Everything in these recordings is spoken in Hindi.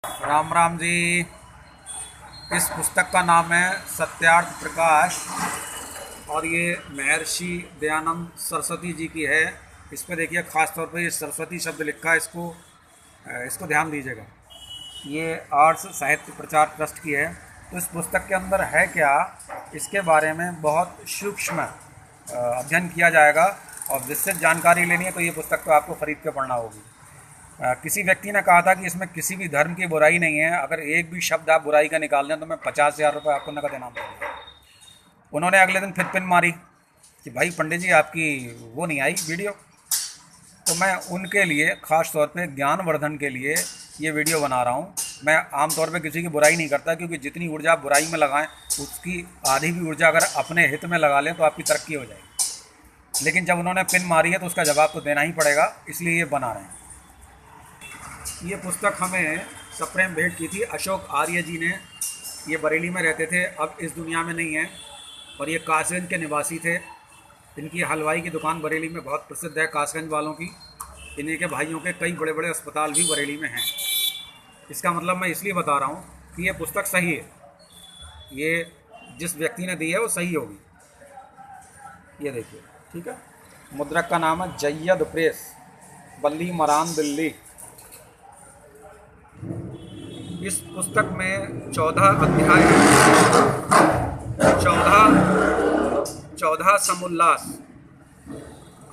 राम राम जी। इस पुस्तक का नाम है सत्यार्थ प्रकाश और ये महर्षि दयानंद सरस्वती जी की है। इस पर देखिए ख़ास तौर पे ये सरस्वती शब्द लिखा है, इसको ध्यान दीजिएगा। ये आर्ट्स साहित्य प्रचार ट्रस्ट की है। तो इस पुस्तक के अंदर है क्या, इसके बारे में बहुत सूक्ष्म अध्ययन किया जाएगा और विस्तृत जानकारी लेनी है तो ये पुस्तक तो आपको ख़रीद के पढ़ना होगी। किसी व्यक्ति ने कहा था कि इसमें किसी भी धर्म की बुराई नहीं है, अगर एक भी शब्द आप बुराई का निकाल दें तो मैं 50,000 रुपये आपको नकद इनाम दूंगा। उन्होंने अगले दिन फिर पिन मारी कि भाई पंडित जी आपकी वो नहीं आई वीडियो। तो मैं उनके लिए ख़ास तौर पे ज्ञानवर्धन के लिए ये वीडियो बना रहा हूँ। मैं आमतौर पे किसी की बुराई नहीं करता, क्योंकि जितनी ऊर्जा आप बुराई में लगाएं उसकी आधी भी ऊर्जा अगर अपने हित में लगा लें तो आपकी तरक्की हो जाएगी। लेकिन जब उन्होंने पिन मारी है तो उसका जवाब तो देना ही पड़ेगा, इसलिए ये बना रहे हैं। ये पुस्तक हमें सप्रेम भेंट की थी अशोक आर्य जी ने। ये बरेली में रहते थे, अब इस दुनिया में नहीं है, और ये कासगंज के निवासी थे। इनकी हलवाई की दुकान बरेली में बहुत प्रसिद्ध है कासगंज वालों की। इन्हीं के भाइयों के कई बड़े बड़े अस्पताल भी बरेली में हैं। इसका मतलब मैं इसलिए बता रहा हूँ कि ये पुस्तक सही है, ये जिस व्यक्ति ने दी है वो सही होगी। ये देखिए, ठीक है। मुद्रक का नाम है जय्यद प्रेस, बल्ली मरान दिल्ली। इस पुस्तक में 14 अध्याय, 14 समुल्लास।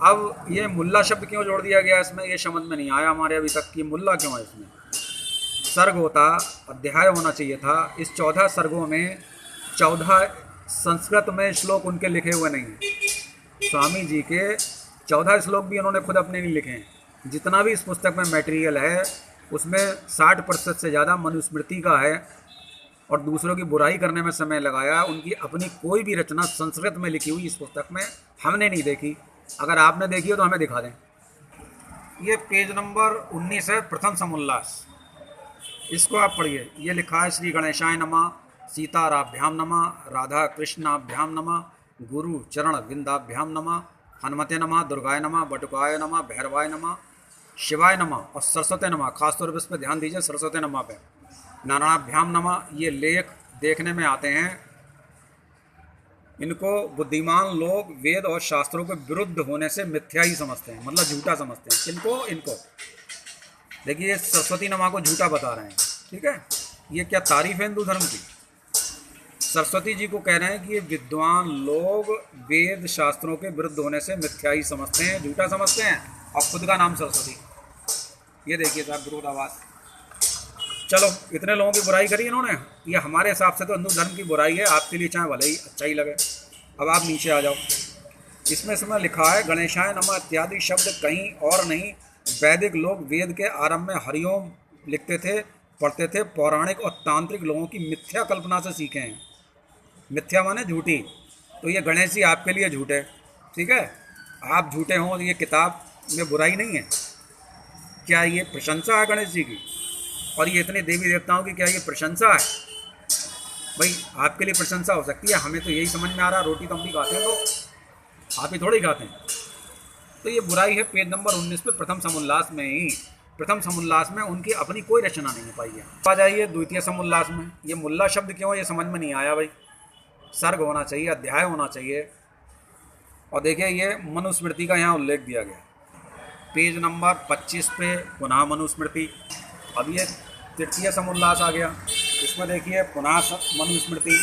अब ये मुल्ला शब्द क्यों जोड़ दिया गया इसमें, ये समझ में नहीं आया हमारे अभी तक कि मुल्ला क्यों है इसमें। सर्ग होता, अध्याय होना चाहिए था। इस 14 सर्गों में 14 संस्कृत में श्लोक उनके लिखे हुए नहीं हैं। स्वामी जी के 14 श्लोक भी उन्होंने खुद अपने नहीं लिखे हैं। जितना भी इस पुस्तक में मटेरियल है उसमें 60% से ज़्यादा मनुस्मृति का है, और दूसरों की बुराई करने में समय लगाया। उनकी अपनी कोई भी रचना संस्कृत में लिखी हुई इस पुस्तक में हमने नहीं देखी। अगर आपने देखी हो तो हमें दिखा दें। ये पेज नंबर 19 है, प्रथम समुल्लास। इसको आप पढ़िए। ये लिखा है श्री गणेशाय नमः, सीताराभ्याम नमः, राधा कृष्णाभ्याम नमः, गुरु चरण विंदाभ्याम नमः, हनुमते नमः, दुर्गाय नमः, बटुकाय नमः, भैरवाय नमः, शिवाय नमः और सरस्वती नमः। खासतौर पर इस पर ध्यान दीजिए, सरस्वती नमः पे। नारायणाभ्याम नमः। ये लेख देखने में आते हैं, इनको बुद्धिमान लोग वेद और शास्त्रों के विरुद्ध होने से मिथ्या ही समझते हैं, मतलब झूठा समझते हैं। इनको देखिए, सरस्वती नमः को झूठा बता रहे हैं, ठीक है। ये क्या तारीफ है हिंदू धर्म की। सरस्वती जी को कह रहे हैं कि ये विद्वान लोग वेद शास्त्रों के विरुद्ध होने से मिथ्या ही समझते हैं, झूठा समझते हैं, और खुद का नाम सरस्वती। ये देखिए साहब, विरोधाभास। चलो, इतने लोगों की बुराई करी इन्होंने। ये हमारे हिसाब से तो हिंदू धर्म की बुराई है, आपके लिए चाहे भले ही अच्छा ही लगे। अब आप नीचे आ जाओ। इसमें लिखा है गणेशाय नमः इत्यादि शब्द कहीं और नहीं। वैदिक लोग वेद के आरंभ में हरिओम लिखते थे, पढ़ते थे। पौराणिक और तांत्रिक लोगों की मिथ्या कल्पना से सीखे हैं। मिथ्या माने झूठी। तो ये गणेश जी आपके लिए झूठे, ठीक है। आप झूठे हों तो ये किताब में बुराई नहीं है। क्या ये प्रशंसा है गणेश जी की? और ये इतने देवी देवताओं की क्या ये प्रशंसा है? भाई आपके लिए प्रशंसा हो सकती है, हमें तो यही समझ में आ रहा। रोटी तो हम भी खाते हैं, तो आप ही थोड़ी खाते हैं। तो ये बुराई है पेज नंबर 19 पे, प्रथम समुल्लास में ही। प्रथम समुल्लास में उनकी अपनी कोई रचना नहीं पाई है। आ जाइए द्वितीय समुल्लास में। ये मुल्ला शब्द क्यों है ये समझ में नहीं आया भाई। सर्ग होना चाहिए, अध्याय होना चाहिए। और देखिए, ये मनुस्मृति का यहाँ उल्लेख दिया गया पेज नंबर 25 पे, पुनः मनुस्मृति। अब ये तृतीय समुल्लास आ गया, इसमें देखिए पुनः मनुस्मृति।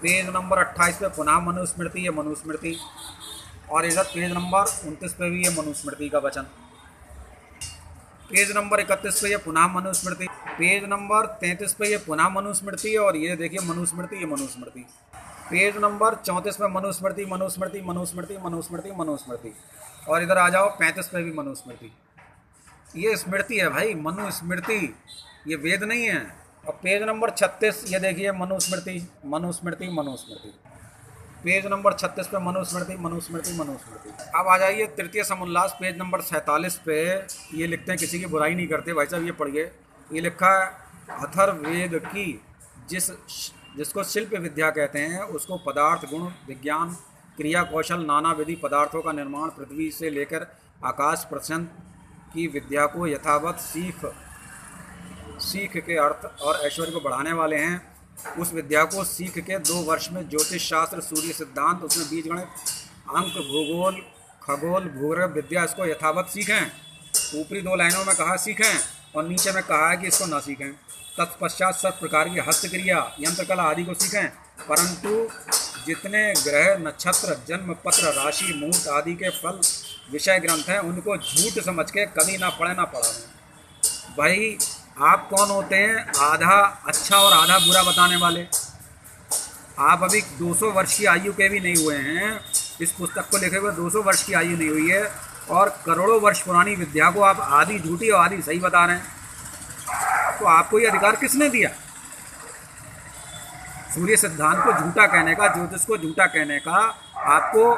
पेज नंबर 28 पे पुनः मनुस्मृति, ये मनुस्मृति। और इधर पेज नंबर 29 पे भी ये मनुस्मृति का वचन। पेज नंबर 31 पे ये पुनः मनुस्मृति। पेज नंबर 33 पे ये पुनः मनुस्मृति, और ये देखिए मनुस्मृति, ये मनुस्मृति। पेज नंबर 34 पे मनुस्मृति, मनुस्मृति, मनुस्मृति, मनुस्मृति, मनुस्मृति। और इधर आ जाओ 35 पे भी मनुस्मृति। ये स्मृति है भाई, मनुस्मृति, ये वेद नहीं है। और पेज नंबर 36 ये देखिए मनुस्मृति, मनुस्मृति, मनुस्मृति। पेज नंबर 36 पे मनुस्मृति, मनुस्मृति, मनुस्मृति। अब आ जाइए तृतीय समुल्लास, पेज नंबर 47 पे। ये लिखते हैं, किसी की बुराई नहीं करते भाई साहब, ये पढ़िए। ये लिखा है अथर्ववेद की जिसको शिल्प विद्या कहते हैं, उसको पदार्थ, गुण, विज्ञान, क्रिया कौशल, नाना विधि पदार्थों का निर्माण, पृथ्वी से लेकर आकाश पर्यंत की विद्या को यथावत सीख सीख के अर्थ और ऐश्वर्य को बढ़ाने वाले हैं। उस विद्या को सीख के 2 वर्ष में ज्योतिष शास्त्र, सूर्य सिद्धांत, उसमें बीज गणित, अंक, भूगोल, खगोल, भूगोल विद्या इसको यथावत सीखें। ऊपरी 2 लाइनों में कहा सीखें और नीचे में कहा है कि इसको ना सीखें। तत्पश्चात सब प्रकार की हस्तक्रिया, यंत्रकला आदि को सीखें। परंतु जितने ग्रह, नक्षत्र, जन्म पत्र, राशि, मुहूर्त आदि के फल विषय ग्रंथ हैं उनको झूठ समझ के कभी ना पढ़े ना पढ़ाओ। भाई आप कौन होते हैं आधा अच्छा और आधा बुरा बताने वाले? आप अभी 200 वर्ष की आयु के भी नहीं हुए हैं। इस पुस्तक को लिखे हुए 200 वर्ष की आयु नहीं हुई है और करोड़ों वर्ष पुरानी विद्या को आप आधी झूठी और आधी सही बता रहे हैं। तो आपको ये अधिकार किसने दिया? सूर्य सिद्धांत को झूठा कहने का, ज्योतिष को झूठा कहने का आपको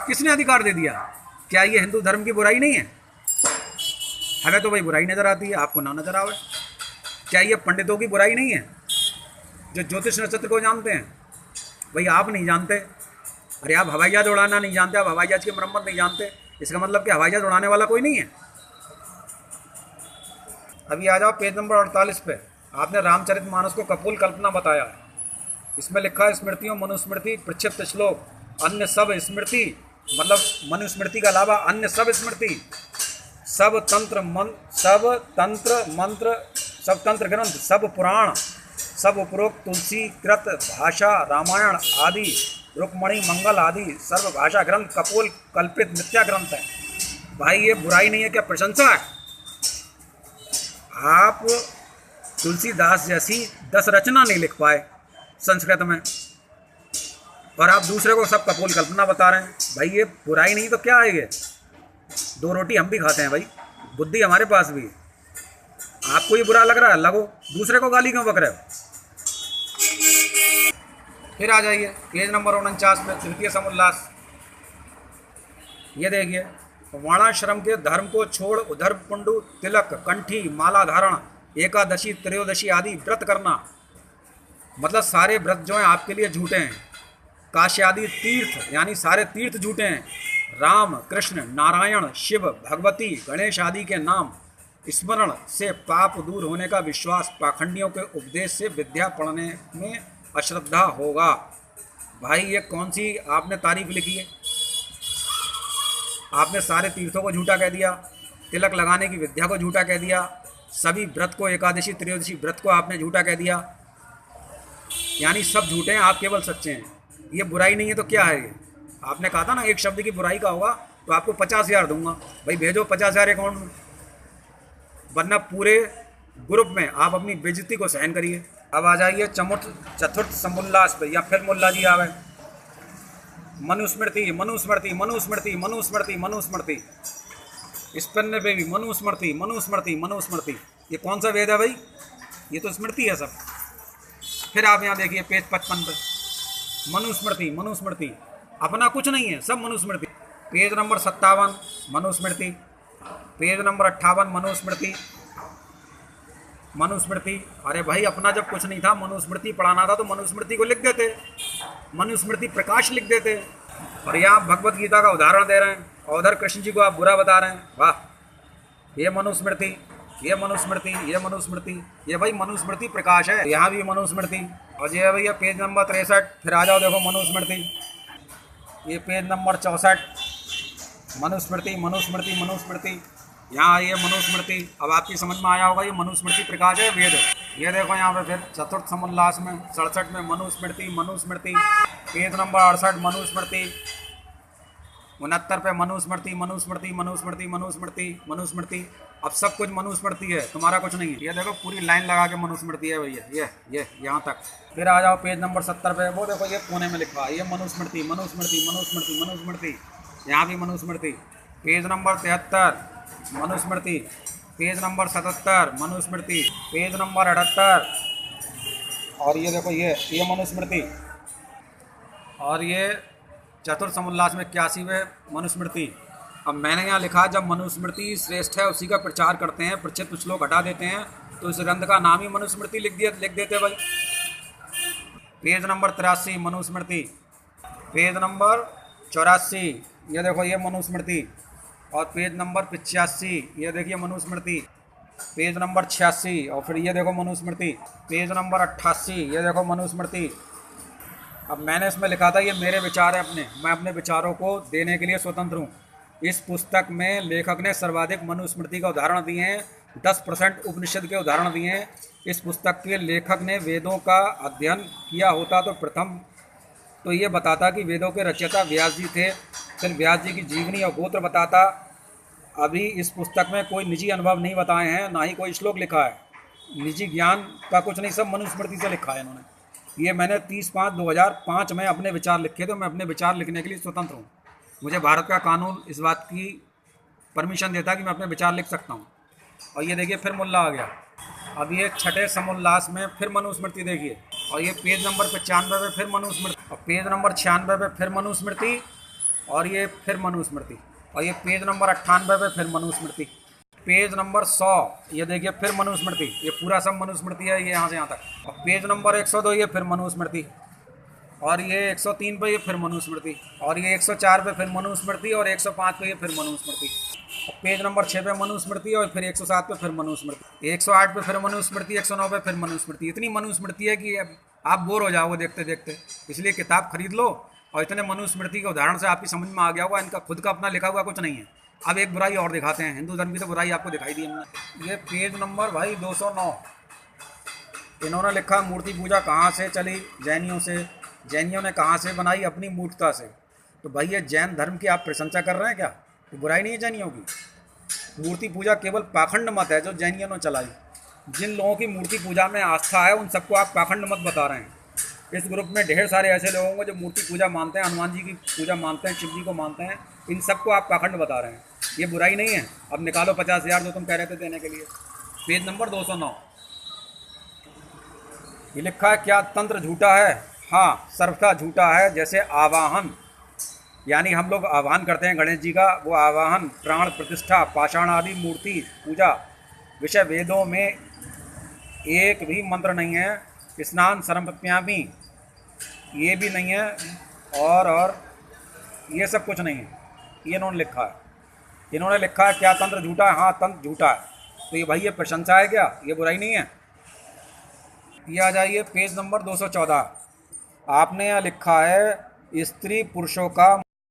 किसने अधिकार दे दिया? क्या ये हिंदू धर्म की बुराई नहीं है? हमें तो भाई बुराई नजर आती है, आपको ना नजर आवे। क्या ये पंडितों की बुराई नहीं है जो ज्योतिष नक्षत्र को जानते हैं? भाई आप नहीं जानते। अरे आप हवाई जहाज उड़ाना नहीं जानते, आप हवाई जहाज की मरम्मत नहीं जानते, इसका मतलब कि हवाई जहाज उड़ाने वाला कोई नहीं है। अभी आ जाओ पेज नंबर 48 पे। आपने रामचरितमानस को कपोल कल्पना बताया है। इसमें लिखा है स्मृतियों मनुस्मृति प्रक्षिप्त श्लोक, अन्य सब स्मृति, मतलब मनुस्मृति के अलावा अन्य सब स्मृति, सब तंत्र मंत्र, सब तंत्र ग्रंथ, सब पुराण, सब उपरोक्त तुलसी कृत भाषा, रामायण आदि, रुक्मणी मंगल आदि सर्व भाषा ग्रंथ कपोल कल्पित मिथ्या ग्रंथ है। भाई ये बुराई नहीं है, क्या प्रशंसा है? आप तुलसीदास जैसी 10 रचना नहीं लिख पाए संस्कृत में और आप दूसरे को सब कपोल कल्पना बता रहे हैं। भाई ये बुराई नहीं तो क्या है? ये 2 रोटी हम भी खाते हैं भाई, बुद्धि हमारे पास भी है। आपको ये बुरा लग रहा है, लगो, दूसरे को गाली क्यों बक रहे हो? फिर आ जाइए पेज नंबर 49 में, तृतीय समुल्लास। ये देखिए, वर्णाश्रम के धर्म को छोड़ उधर पुंडु, तिलक, कंठी, माला धारण, एकादशी, त्रयोदशी आदि व्रत करना, मतलब सारे व्रत जो हैं आपके लिए झूठे हैं। काशी आदि तीर्थ यानी सारे तीर्थ झूठे हैं। राम, कृष्ण, नारायण, शिव, भगवती, गणेश आदि के नाम स्मरण से पाप दूर होने का विश्वास, पाखंडियों के उपदेश से विद्या पढ़ने में अश्रद्धा होगा। भाई ये कौन सी आपने तारीफ लिखी है? आपने सारे तीर्थों को झूठा कह दिया, तिलक लगाने की विद्या को झूठा कह दिया, सभी व्रत को, एकादशी त्रयोदशी व्रत को आपने झूठा कह दिया। यानी सब झूठे हैं, आप केवल सच्चे हैं। ये बुराई नहीं है तो क्या है ये? आपने कहा था ना एक शब्द की बुराई का होगा तो आपको 50,000 दूंगा। भाई भेजो 50,000 अकाउंट में, वरना पूरे ग्रुप में आप अपनी बेइज्जती को सहन करिए। अब आ जाइए चतुर्थ समुल्लास पे, या फिर मुल्ला जी आवे। मनुस्मृति मनुस्मृति मनुस्मृति मनुस्मृति मनुस्मृति, इस पन्ने पे भी मनुस्मृति मनुस्मृति मनुस्मृति। ये कौन सा वेद है भाई? ये तो स्मृति है सब। फिर आप यहाँ देखिए पेज 55 पे, मनुस्मृति मनुस्मृति, अपना कुछ नहीं है, सब Manusmriti. Page number 57 Manusmriti, page number 58 Manusmriti Manusmriti. अरे भाई अपना जब कुछ नहीं था, मनुस्मृति पढ़ाना था तो मनुस्मृति को लिख देते, मनुस्मृति प्रकाश लिख देते। और यहाँ भगवत गीता का उदाहरण दे रहे हैं और उधर कृष्ण जी को आप बुरा बता रहे हैं। वाह, ये मनुस्मृति, ये मनुस्मृति, ये मनुस्मृति, ये भाई मनुस्मृति प्रकाश है। यहाँ भी मनुस्मृति। और ये भैया पेज नंबर 63, फिर आ जाओ देखो मनुस्मृति। ये पेज नंबर 64 मनुस्मृति मनुस्मृति मनुस्मृति। यहाँ आइए मनुस्मृति। अब आपकी समझ में आया होगा ये मनुस्मृति प्रकाश है, वेद। ये देखो यहाँ पे फिर चतुर्थ समुल्लास में 67 में मनुस्मृति मनुस्मृति, पेज नंबर 68 मनुस्मृति, 69 पे मनुस्मृति मनुस्मृति मनुस्मृति मनुस्मृति मनुस्मृति। अब सब कुछ मनुस्मृति है, तुम्हारा कुछ नहीं है। ये देखो पूरी लाइन लगा के मनुस्मृति है भैया, ये यहाँ तक। फिर आ जाओ पेज नंबर 70 पे, वो देखो ये कोने में लिखा है ये मनुस्मृति मनुस्मृति मनुस्मृति मनुस्मृति। यहाँ भी Manusmriti. Page number 73 Manusmriti, page number 77 Manusmriti, page number 78। और ये देखो ये मनुस्मृति। और ये चतुर्थ समुल्लास में 81वें मनुस्मृति। अब मैंने यहाँ लिखा, जब मनुस्मृति श्रेष्ठ है उसी का प्रचार करते हैं, प्रचित कुछ लोग हटा देते हैं, तो इस ग्रंथ का नाम ही मनुस्मृति लिख देते भाई। Page number 83 Manusmriti, page number 84 ये देखो ये मनुस्मृति, और पेज नंबर 85 ये देखिए मनुस्मृति, पेज नंबर 86, और फिर ये देखो मनुस्मृति पेज नंबर 88, ये देखो मनुस्मृति। अब मैंने इसमें लिखा था ये मेरे विचार हैं अपने, मैं अपने विचारों को देने के लिए स्वतंत्र हूँ। इस पुस्तक में लेखक ने सर्वाधिक मनुस्मृति का उदाहरण दिए हैं, 10% उपनिषद के उदाहरण दिए हैं। इस पुस्तक के लेखक ने वेदों का अध्ययन किया होता तो प्रथम तो ये बताता कि वेदों के रचयिता व्यास जी थे, फिर व्यास जी की जीवनी और गोत्र बताता। अभी इस पुस्तक में कोई निजी अनुभव नहीं बताए हैं, ना ही कोई श्लोक लिखा है, निजी ज्ञान का कुछ नहीं, सब मनुस्मृति से लिखा है इन्होंने। ये मैंने 30/5/2005 में अपने विचार लिखे थे। मैं अपने विचार लिखने के लिए स्वतंत्र हूँ। मुझे भारत का कानून इस बात की परमिशन देता है कि मैं अपने विचार लिख सकता हूँ। और ये देखिए फिर मुल्ला आ गया। अब ये छठे समुल्लास में फिर मनुस्मृति देखिए, और ये पेज नंबर 95 पे फिर मनुस्मृति, और पेज नंबर 96 पे फिर मनुस्मृति, और ये फिर मनुस्मृति, और ये पेज नंबर 98 पे फिर मनुस्मृति, पेज नंबर 100 ये देखिए फिर मनुस्मृति। ये पूरा सब मनुस्मृति है, ये यहाँ से यहाँ तक। और पेज नंबर 102 ये फिर मनुस्मृति, और ये 103 पे ये फिर मनुस्मृति, और ये 104 पे फिर मनुस्मृति, और 105 पे ये फिर मनुस्मृति। पेज नंबर 6 पे मनुस्मृति, और फिर 107 पे फिर मनुस्मृति, 108 पे फिर मनुस्मृति, 109 पे फिर मनुस्मृति। इतनी मनुस्मृति है कि आप बोर हो जाओगे देखते देखते, इसलिए किताब खरीद लो। और इतने मनुस्मृति के उदाहरण से आपकी समझ में आ गया होगा इनका खुद का अपना लिखा हुआ कुछ नहीं है। अब एक बुराई और दिखाते हैं, हिंदू धर्म की तो बुराई आपको दिखाई दी हमने। ये पेज नंबर भाई 209, इन्होंने लिखा मूर्ति पूजा कहाँ से चली, जैनियों से। जैनियों ने कहाँ से बनाई, अपनी मूर्खता से। तो भाई ये जैन धर्म की आप प्रशंसा कर रहे हैं क्या? तो बुराई नहीं है जैनियों की। मूर्ति पूजा केवल पाखंड मत है जो जैनियों ने चलाई। जिन लोगों की मूर्ति पूजा में आस्था है उन सबको आप पाखंड मत बता रहे हैं। इस ग्रुप में ढेर सारे ऐसे लोग होंगे जो मूर्ति पूजा मानते हैं, हनुमान जी की पूजा मानते हैं, शिव जी को मानते हैं, इन सबको आप पाखंड बता रहे हैं। ये बुराई नहीं है। अब निकालो 50,000 जो तुम कह रहे थे देने के लिए। पेज नंबर 209 ये लिखा है, क्या तंत्र झूठा है? हाँ, सर्वथा झूठा है। जैसे आवाहन, यानी हम लोग आह्वान करते हैं गणेश जी का, वो आवाहन, प्राण प्रतिष्ठा, पाषाण आदि मूर्ति पूजा विषय वेदों में एक भी मंत्र नहीं है। स्नान सर्वज्ञामी ये भी नहीं है, और ये सब कुछ नहीं है। ये इन्होंने लिखा है। इन्होंने लिखा है क्या तंत्र झूठा है? हाँ, तंत्र झूठा है। तो ये भाई ये प्रशंसा है क्या? ये बुराई नहीं है। ये आ जाइए पेज नंबर 214, आपने यहाँ लिखा है स्त्री पुरुषों का